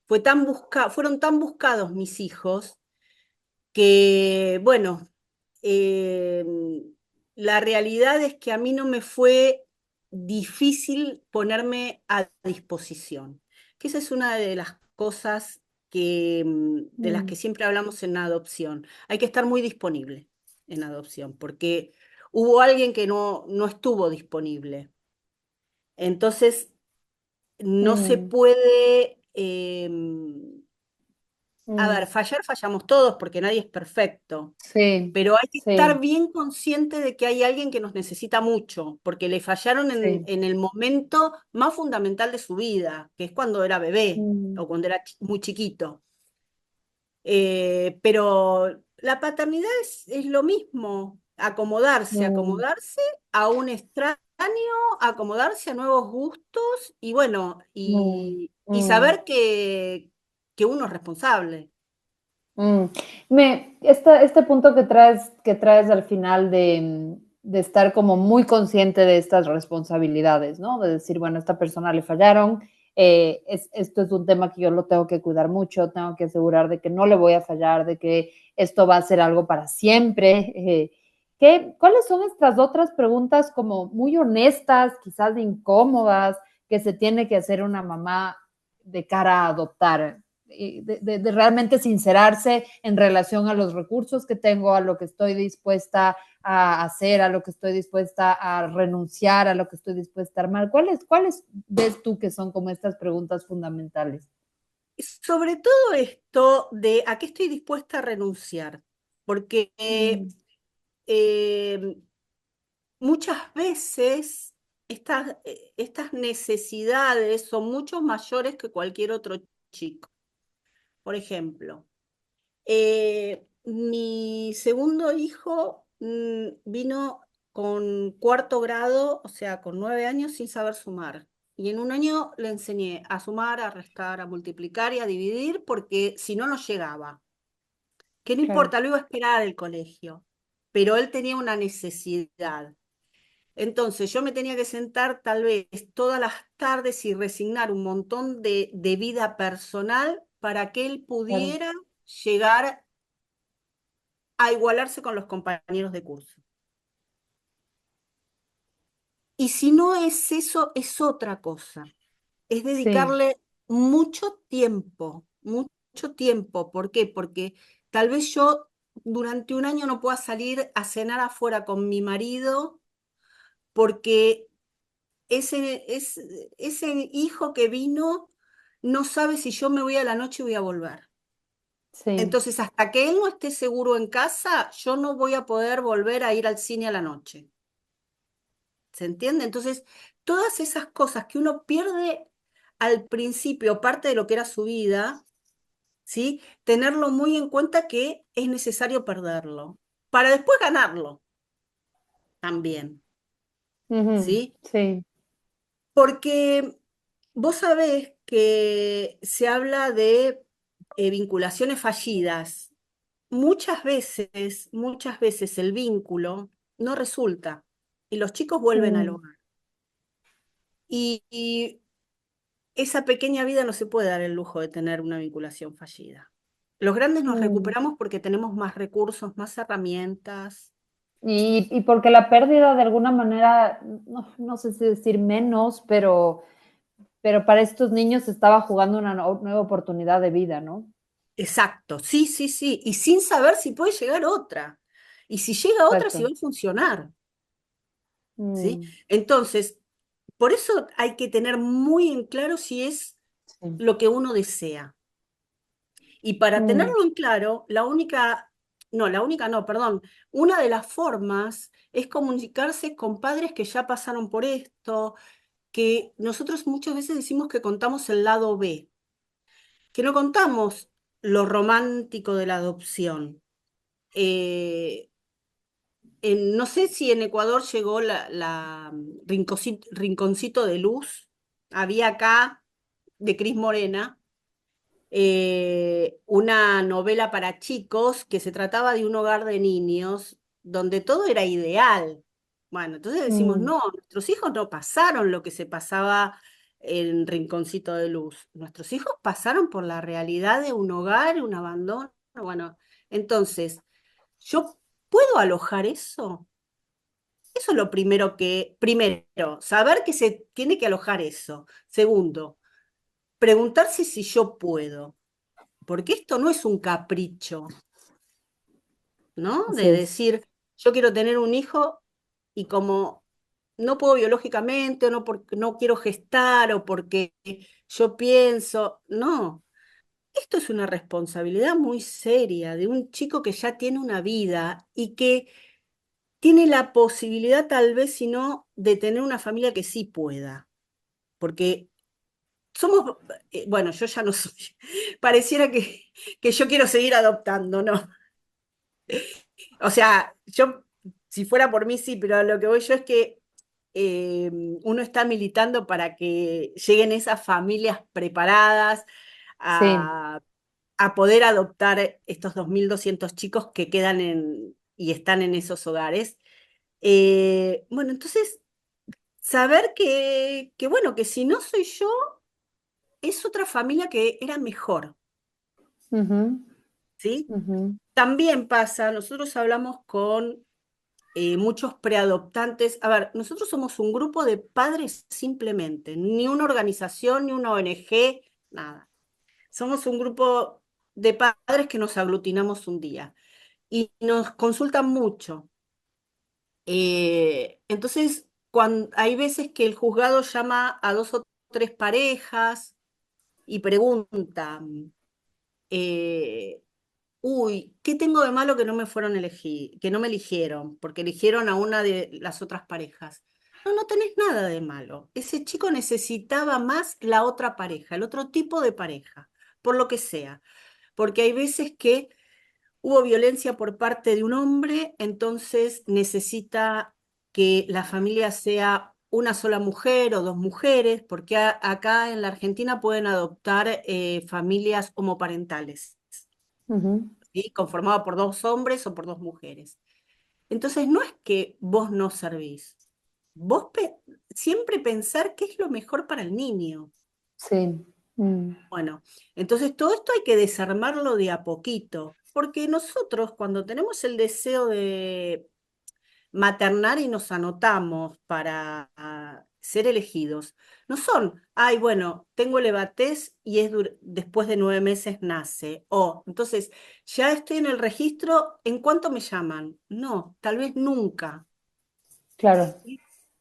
fueron tan buscados mis hijos que, bueno, eh, la realidad es que a mí no me fue difícil ponerme a disposición, que esa es una de las cosas de las que mm, siempre hablamos en la adopción. Hay que estar muy disponible en adopción, porque hubo alguien que no estuvo disponible. Entonces, no se mm, puede, a mm. ver, fallar fallamos todos porque nadie es perfecto, Sí, pero hay que estar sí, bien consciente de que hay alguien que nos necesita mucho, porque le fallaron sí. en el momento más fundamental de su vida, que es cuando era bebé Mm, o cuando era muy chiquito. Pero la paternidad es lo mismo, mm, acomodarse a un extraño, acomodarse a nuevos gustos y bueno, mm, y mm. saber que uno es responsable. Mm. Este punto que traes al final de estar como muy consciente de estas responsabilidades, ¿no? De decir, bueno, a esta persona le fallaron, esto es un tema que yo lo tengo que cuidar mucho, tengo que asegurar de que no le voy a fallar, de que esto va a ser algo para siempre. ¿Cuáles son estas otras preguntas como muy honestas, quizás incómodas, que se tiene que hacer una mamá de cara a adoptar? De realmente sincerarse en relación a los recursos que tengo, a lo que estoy dispuesta a hacer, a lo que estoy dispuesta a renunciar, a lo que estoy dispuesta a armar. ¿Cuáles ves tú que son como estas preguntas fundamentales? Sobre todo esto de a qué estoy dispuesta a renunciar, porque Mm, eh, muchas veces estas necesidades son mucho mayores que cualquier otro chico. Por ejemplo, mi segundo hijo vino con 4.º grado, o sea, con 9 años sin saber sumar. Y en un año le enseñé a sumar, a restar, a multiplicar y a dividir, porque si no, no llegaba. Que no claro, importa, lo iba a esperar al colegio, pero él tenía una necesidad. Entonces yo me tenía que sentar tal vez todas las tardes y resignar un montón de vida personal para que él claro. pudiera llegar a igualarse con los compañeros de curso. Y si no es eso, es otra cosa. Es Sí, dedicarle mucho tiempo, mucho tiempo. ¿Por qué? Porque tal vez yo durante un año no pueda salir a cenar afuera con mi marido porque ese hijo que vino no sabe si yo me voy a la noche y voy a volver. sí. Entonces, hasta que él no esté seguro en casa, yo no voy a poder volver a ir al cine a la noche. ¿Se entiende? Entonces, todas esas cosas que uno pierde al principio, parte de lo que era su vida, ¿sí? Tenerlo muy en cuenta que es necesario perderlo para después ganarlo también, Ujú, ¿sí? sí. Porque vos sabés que se habla de vinculaciones fallidas. Muchas veces el vínculo no resulta y los chicos vuelven al Mm, hogar. Y esa pequeña vida no se puede dar el lujo de tener una vinculación fallida. Los grandes nos Mm. recuperamos porque tenemos más recursos, más herramientas. Y porque la pérdida de alguna manera, no sé si decir menos, pero para estos niños estaba jugando una nueva oportunidad de vida, ¿no? Exacto, sí, sí, sí. Y sin saber si puede llegar otra. Y si llega otra, si va Exacto. a funcionar. ¿Sí? Mm, Entonces, por eso hay que tener muy en claro si es sí. lo que uno desea. Y para Mm, tenerlo en claro, la única no, perdón, una de las formas es comunicarse con padres que ya pasaron por esto, que nosotros muchas veces decimos que contamos el lado B, que no contamos lo romántico de la adopción. Eh, no sé si en Ecuador llegó la Rinconcito de Luz, había acá de Cris Morena una novela para chicos que se trataba de un hogar de niños donde todo era ideal. Bueno, entonces decimos, mm, no, nuestros hijos no pasaron lo que se pasaba en Rinconcito de Luz. Nuestros hijos pasaron por la realidad de un hogar, un abandono. Bueno, entonces, ¿yo puedo alojar eso? Eso es lo primero, saber que se tiene que alojar eso. Segundo, preguntarse si yo puedo, porque esto no es un capricho, ¿no? así De es. decir, yo quiero tener un hijo y como no puedo biológicamente o no, porque no quiero gestar o porque yo pienso, no, esto es una responsabilidad muy seria de un chico que ya tiene una vida y que tiene la posibilidad tal vez, si no, de tener una familia que sí pueda, porque somos, bueno, yo ya no soy, pareciera que yo quiero seguir adoptando, ¿no? O sea, yo, si fuera por mí, sí, pero lo que voy yo es que uno está militando para que lleguen esas familias preparadas Sí. a, a poder adoptar estos 2.200 chicos que quedan y están en esos hogares. Bueno, entonces, saber bueno, que si no soy yo, es otra familia que era mejor, Ujú, ¿sí? ujú. También pasa, nosotros hablamos con muchos preadoptantes. A ver, nosotros somos un grupo de padres simplemente, ni una organización, ni una ONG, nada. Somos un grupo de padres que nos aglutinamos un día y nos consultan mucho. Entonces, cuando, hay veces que el juzgado llama a dos o tres parejas y pregunta, eh, uy, ¿qué tengo de malo que no me fueron elegir, que no me eligieron, porque eligieron a una de las otras parejas? No, no tenés nada de malo. Ese chico necesitaba más la otra pareja, el otro tipo de pareja, por lo que sea. Porque hay veces que hubo violencia por parte de un hombre, entonces necesita que la familia sea una sola mujer o dos mujeres, porque acá en la Argentina pueden adoptar familias homoparentales. Ujú. ¿Sí? Conformado por dos hombres o por dos mujeres. Entonces, no es que vos no servís, vos siempre pensar qué es lo mejor para el niño. Sí. Mm, Bueno, entonces todo esto hay que desarmarlo de a poquito, porque nosotros cuando tenemos el deseo de maternar y nos anotamos para ser elegidos, no son, ay, bueno, tengo el EBATES y después de 9 meses nace, o entonces ya estoy en el registro, ¿en cuánto me llaman? No, tal vez nunca, claro. ¿sí?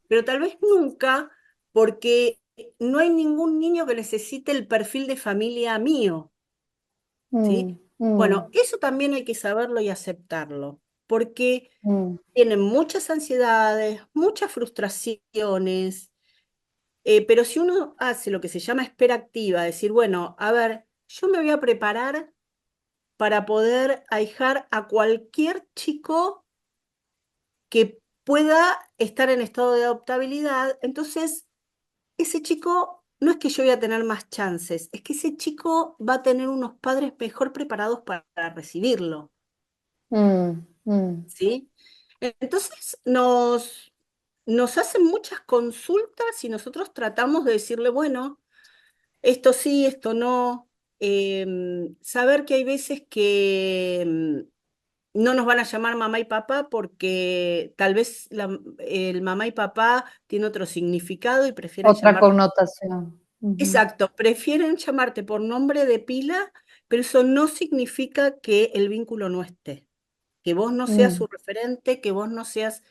Pero tal vez nunca porque no hay ningún niño que necesite el perfil de familia mío, Mm, ¿sí? mm, Bueno, eso también hay que saberlo y aceptarlo, porque mm, tienen muchas ansiedades, muchas frustraciones, pero si uno hace lo que se llama espera activa, decir, bueno, a ver, yo me voy a preparar para poder ahijar a cualquier chico que pueda estar en estado de adoptabilidad, entonces ese chico no es que yo voy a tener más chances, es que ese chico va a tener unos padres mejor preparados para recibirlo, mm, mm. ¿sí? Entonces nos hacen muchas consultas y nosotros tratamos de decirle, bueno, esto sí, esto no. saber que hay veces que no nos van a llamar mamá y papá porque tal vez el mamá y papá tiene otro significado y prefieren Otra llamarte. connotación. Ujú. Exacto, prefieren llamarte por nombre de pila, pero eso no significa que el vínculo no esté, que vos no seas Mm, su referente, que vos no seas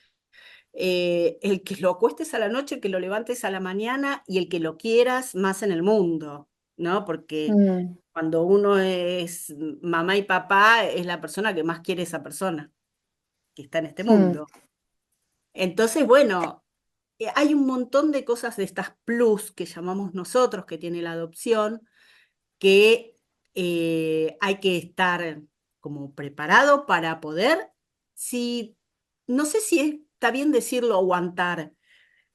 el que lo acuestes a la noche, el que lo levantes a la mañana y el que lo quieras más en el mundo, ¿no? Porque mm, cuando uno es mamá y papá, es la persona que más quiere esa persona que está en este mm, mundo. Entonces, bueno, hay un montón de cosas de estas plus que llamamos nosotros, que tiene la adopción, que hay que estar como preparado para poder, si, no sé si está bien decirlo aguantar,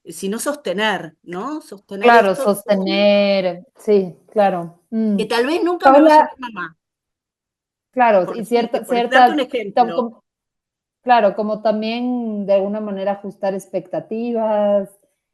sino sostener, ¿no? Sostener claro, esto, sostener, sí, claro. que tal vez nunca me va a Paula, llamar mamá, claro, por y decirte, por darte ciertas, un ejemplo. claro, como también de alguna manera ajustar expectativas.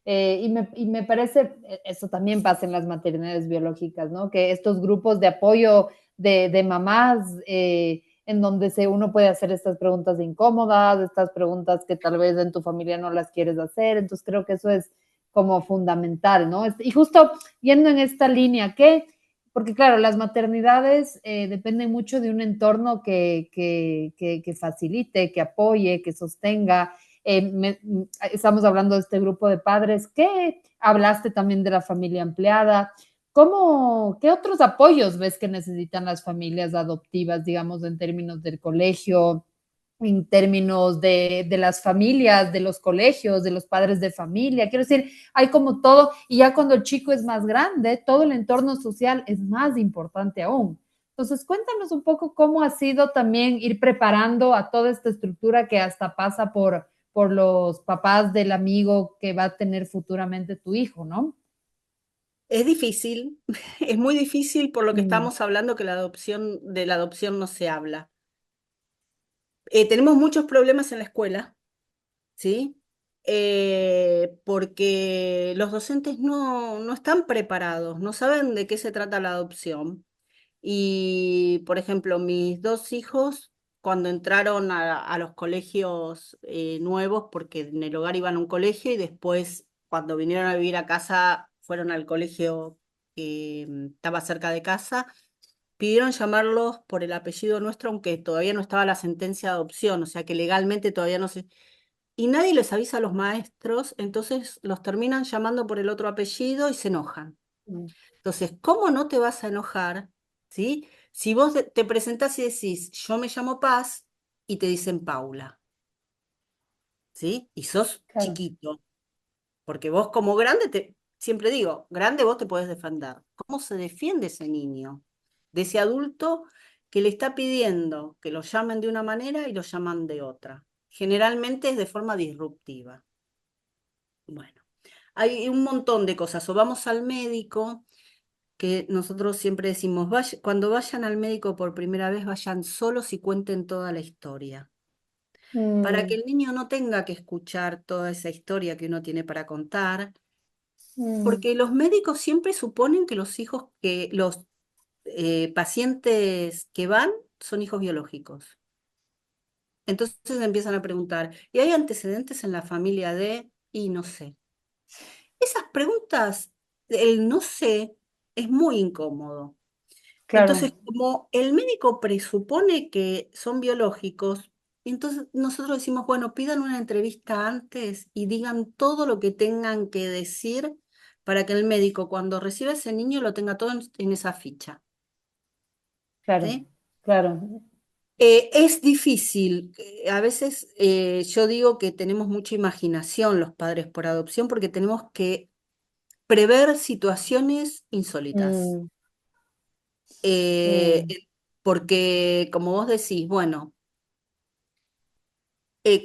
Y me parece, eso también pasa en las maternidades biológicas, ¿no? Que estos grupos de apoyo de mamás, en donde uno puede hacer estas preguntas incómodas, estas preguntas que tal vez en tu familia no las quieres hacer. Entonces creo que eso es como fundamental, ¿no? Y justo yendo en esta línea, ¿qué? Porque claro, las maternidades dependen mucho de un entorno que facilite, que apoye, que sostenga. Estamos hablando de este grupo de padres, que hablaste también de la familia ampliada. ¿Qué otros apoyos ves que necesitan las familias adoptivas, digamos, en términos del colegio, en términos de las familias, de los colegios, de los padres de familia? Quiero decir, hay como todo, y ya cuando el chico es más grande, todo el entorno social es más importante aún. Entonces, cuéntanos un poco cómo ha sido también ir preparando a toda esta estructura que hasta pasa por los papás del amigo que va a tener futuramente tu hijo, ¿no? Es difícil, es muy difícil por lo que Mm, estamos hablando que de la adopción no se habla. Tenemos muchos problemas en la escuela, ¿sí? Porque los docentes no están preparados, no saben de qué se trata la adopción. Y, por ejemplo, mis dos hijos, cuando entraron a los colegios nuevos, porque en el hogar iban a un colegio y después, cuando vinieron a vivir a casa, fueron al colegio que estaba cerca de casa, pidieron llamarlos por el apellido nuestro, aunque todavía no estaba la sentencia de adopción, o sea que legalmente todavía no se... Y nadie les avisa a los maestros, entonces los terminan llamando por el otro apellido y se enojan. mm, Entonces, ¿cómo no te vas a enojar, ¿sí? Si vos te presentás y decís, yo me llamo Paz, y te dicen Paula, ¿sí? Y sos claro. chiquito, porque vos como grande, siempre digo, grande vos te podés defender. ¿Cómo se defiende ese niño de ese adulto que le está pidiendo que lo llamen de una manera y lo llaman de otra? Generalmente es de forma disruptiva. Bueno, hay un montón de cosas. O vamos al médico, que nosotros siempre decimos, cuando vayan al médico por primera vez, vayan solos y cuenten toda la historia, para que Mm, el niño no tenga que escuchar toda esa historia que uno tiene para contar, mm, porque los médicos siempre suponen que los pacientes que van son hijos biológicos. Entonces empiezan a preguntar, ¿y hay antecedentes en la familia de? Y no sé. Esas preguntas, el no sé, es muy incómodo. claro. Entonces, como el médico presupone que son biológicos, entonces nosotros decimos, bueno, pidan una entrevista antes y digan todo lo que tengan que decir para que el médico cuando reciba a ese niño lo tenga todo en esa ficha. Claro, ¿Sí? claro. Es difícil. A veces yo digo que tenemos mucha imaginación los padres por adopción porque tenemos que prever situaciones insólitas. Mm, Eh, mm, porque, como vos decís, bueno,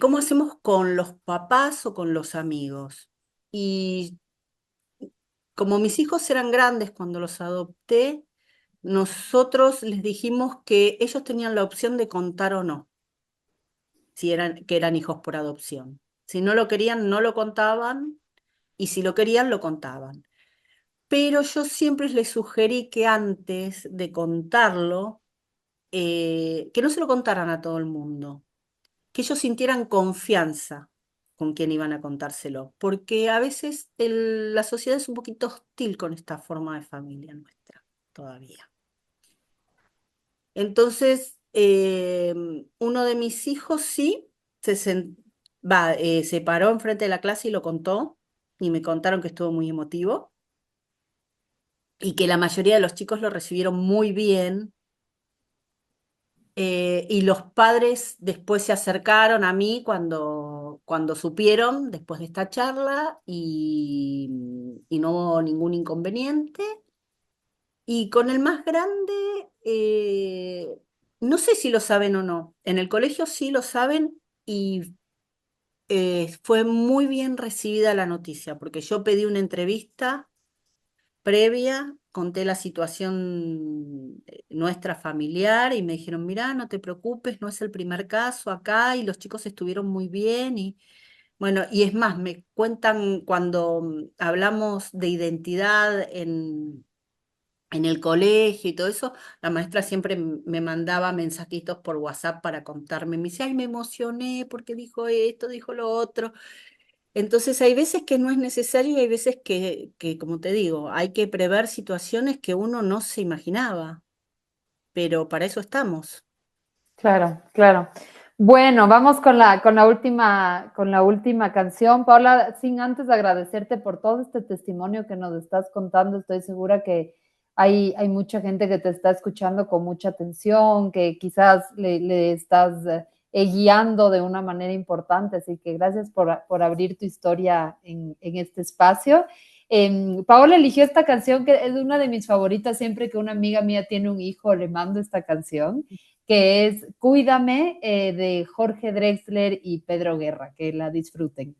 ¿cómo hacemos con los papás o con los amigos? Y como mis hijos eran grandes cuando los adopté, nosotros les dijimos que ellos tenían la opción de contar o no, si que eran hijos por adopción. Si no lo querían, no lo contaban, y si lo querían, lo contaban. pero yo siempre les sugerí que antes de contarlo, que no se lo contaran a todo el mundo, que ellos sintieran confianza con quien iban a contárselo, porque a veces la sociedad es un poquito hostil con esta forma de familia nuestra todavía. Entonces, uno de mis hijos sí se paró enfrente de la clase y lo contó, y me contaron que estuvo muy emotivo, y que la mayoría de los chicos lo recibieron muy bien. Y los padres después se acercaron a mí cuando supieron, después de esta charla, y no hubo ningún inconveniente. Y con el más grande, no sé si lo saben o no. En el colegio sí lo saben, y fue muy bien recibida la noticia, porque yo pedí una entrevista previa, conté la situación nuestra familiar, y me dijeron, mirá, no te preocupes, no es el primer caso acá, y los chicos estuvieron muy bien. Y bueno, y es más, me cuentan cuando hablamos de identidad en el colegio y todo eso, la maestra siempre me mandaba mensajitos por WhatsApp para contarme. Me decía, ay, me emocioné porque dijo esto, dijo lo otro. Entonces hay veces que no es necesario, y hay veces como te digo, hay que prever situaciones que uno no se imaginaba, pero para eso estamos. Claro, claro. Bueno, vamos con la última canción. Paula, sin antes agradecerte por todo este testimonio que nos estás contando, estoy segura que hay mucha gente que te está escuchando con mucha atención, que quizás le estás guiando de una manera importante, así que gracias por abrir tu historia en este espacio. Paola eligió esta canción que es una de mis favoritas, siempre que una amiga mía tiene un hijo, le mando esta canción que es Cuídame de Jorge Drexler y Pedro Guerra. Que la disfruten.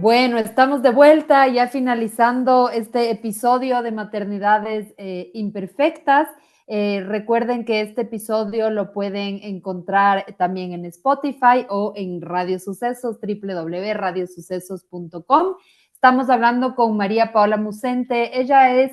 Bueno, estamos de vuelta ya finalizando este episodio de Maternidades Imperfectas. Recuerden que este episodio lo pueden encontrar también en Spotify o en Radio Sucesos, www.radiosucesos.com. Estamos hablando con María Paola Musente. Ella es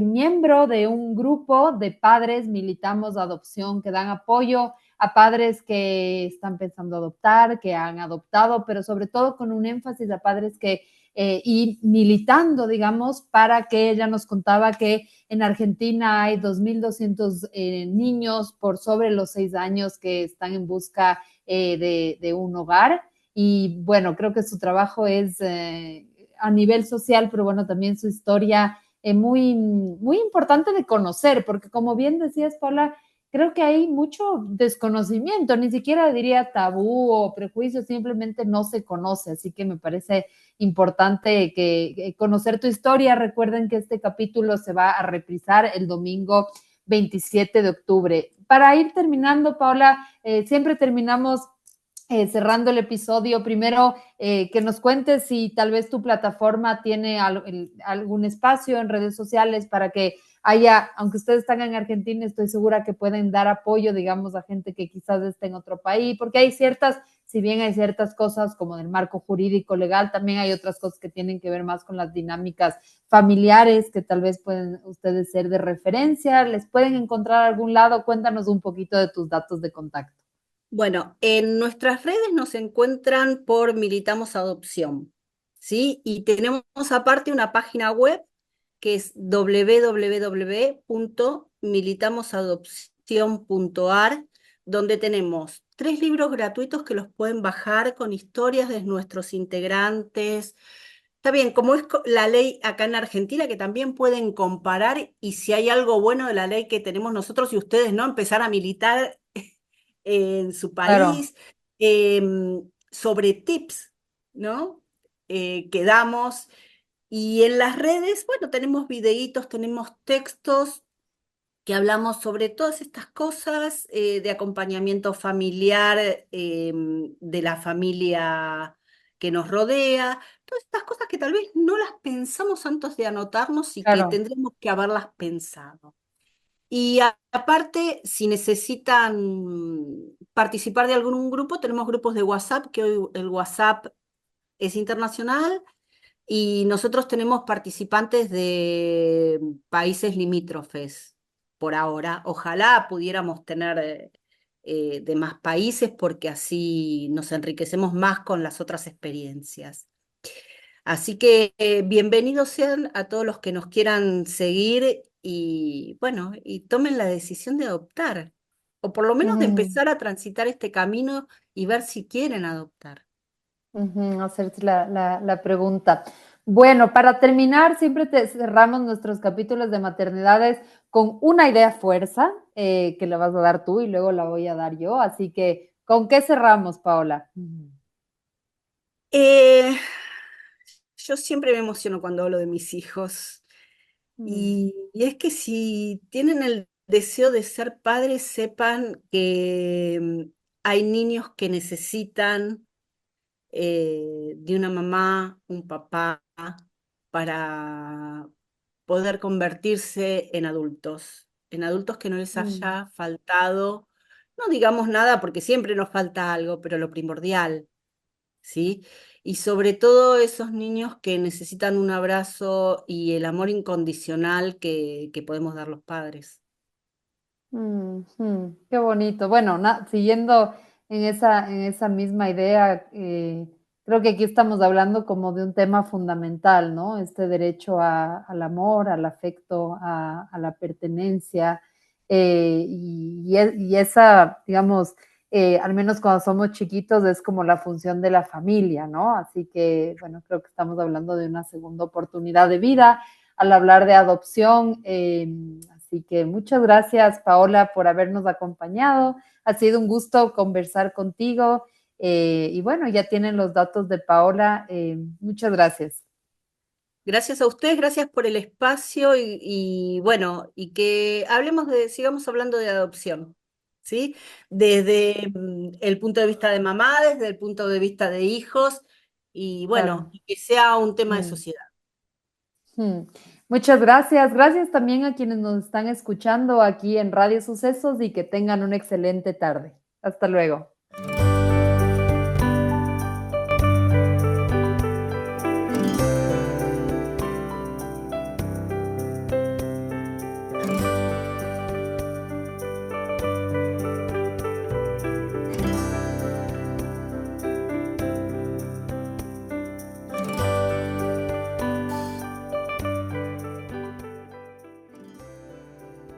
miembro de un grupo de padres Militamos Adopción que dan apoyo a padres que están pensando adoptar, que han adoptado, pero sobre todo con un énfasis a padres que y militando, digamos, para que ella nos contaba que en Argentina hay 2.200 niños por sobre los 6 años que están en busca de un hogar. Y bueno, creo que su trabajo es a nivel social, pero bueno, también su historia muy, muy importante de conocer, porque como bien decías, Paula, creo que hay mucho desconocimiento, ni siquiera diría tabú o prejuicio, simplemente no se conoce, así que me parece importante que conocer tu historia. Recuerden que este capítulo se va a reprisar el domingo 27 de octubre. Para ir terminando, Paula, siempre terminamos cerrando el episodio, primero que nos cuentes si tal vez tu plataforma tiene algún espacio en redes sociales para que haya, aunque ustedes están en Argentina, estoy segura que pueden dar apoyo, digamos, a gente que quizás esté en otro país, porque hay ciertas, si bien hay ciertas cosas como del marco jurídico legal, también hay otras cosas que tienen que ver más con las dinámicas familiares que tal vez pueden ustedes ser de referencia, les pueden encontrar algún lado. Cuéntanos un poquito de tus datos de contacto. Bueno, en nuestras redes nos encuentran por Militamos Adopción, ¿sí? Y tenemos aparte una página web que es www.militamosadopción.ar, donde tenemos 3 libros gratuitos que los pueden bajar con historias de nuestros integrantes. Está bien, como es la ley acá en Argentina, que también pueden comparar, y si hay algo bueno de la ley que tenemos nosotros y ustedes no, empezar a militar en su Claro. país, sobre tips, ¿no? Que damos. Y en las redes, bueno, tenemos videitos, tenemos textos que hablamos sobre todas estas cosas de acompañamiento familiar, de la familia que nos rodea, todas estas cosas que tal vez no las pensamos antes de anotarnos y que Claro, tendremos que haberlas pensado. Y aparte, si necesitan participar de algún grupo, tenemos grupos de WhatsApp, que hoy el WhatsApp es internacional y nosotros tenemos participantes de países limítrofes por ahora. Ojalá pudiéramos tener de más países porque así nos enriquecemos más con las otras experiencias. Así que bienvenidos sean a todos los que nos quieran seguir y bueno, y tomen la decisión de adoptar, o por lo menos de ujú, empezar a transitar este camino y ver si quieren adoptar. ujú, hacerse la pregunta. Bueno, para terminar, siempre cerramos nuestros capítulos de maternidades con una idea fuerza, que la vas a dar tú y luego la voy a dar yo. Así que, ¿con qué cerramos, Paola? Eh, yo siempre me emociono cuando hablo de mis hijos Mm, y es que si tienen el deseo de ser padres, sepan que hay niños que necesitan de una mamá, un papá, para poder convertirse en adultos que no les mm, haya faltado, no digamos nada porque siempre nos falta algo, pero lo primordial, ¿sí? Y sobre todo esos niños que necesitan un abrazo y el amor incondicional que podemos dar los padres. qué bonito. Bueno, siguiendo en esa misma idea, creo que aquí estamos hablando como de un tema fundamental, ¿no? Este derecho al amor, al afecto, a la pertenencia, y esa, digamos, al menos cuando somos chiquitos, es como la función de la familia, ¿no? Así que, bueno, creo que estamos hablando de una segunda oportunidad de vida al hablar de adopción. Así que muchas gracias, Paola, por habernos acompañado. Ha sido un gusto conversar contigo. Y bueno, ya tienen los datos de Paola. Muchas gracias. Gracias a ustedes, gracias por el espacio y bueno, y que sigamos hablando de adopción, ¿sí? Desde el punto de vista de mamá, desde el punto de vista de hijos, y bueno, Claro. y que sea un tema de Mm, sociedad. mm. Muchas gracias. Gracias también a quienes nos están escuchando aquí en Radio Sucesos y que tengan una excelente tarde. Hasta luego.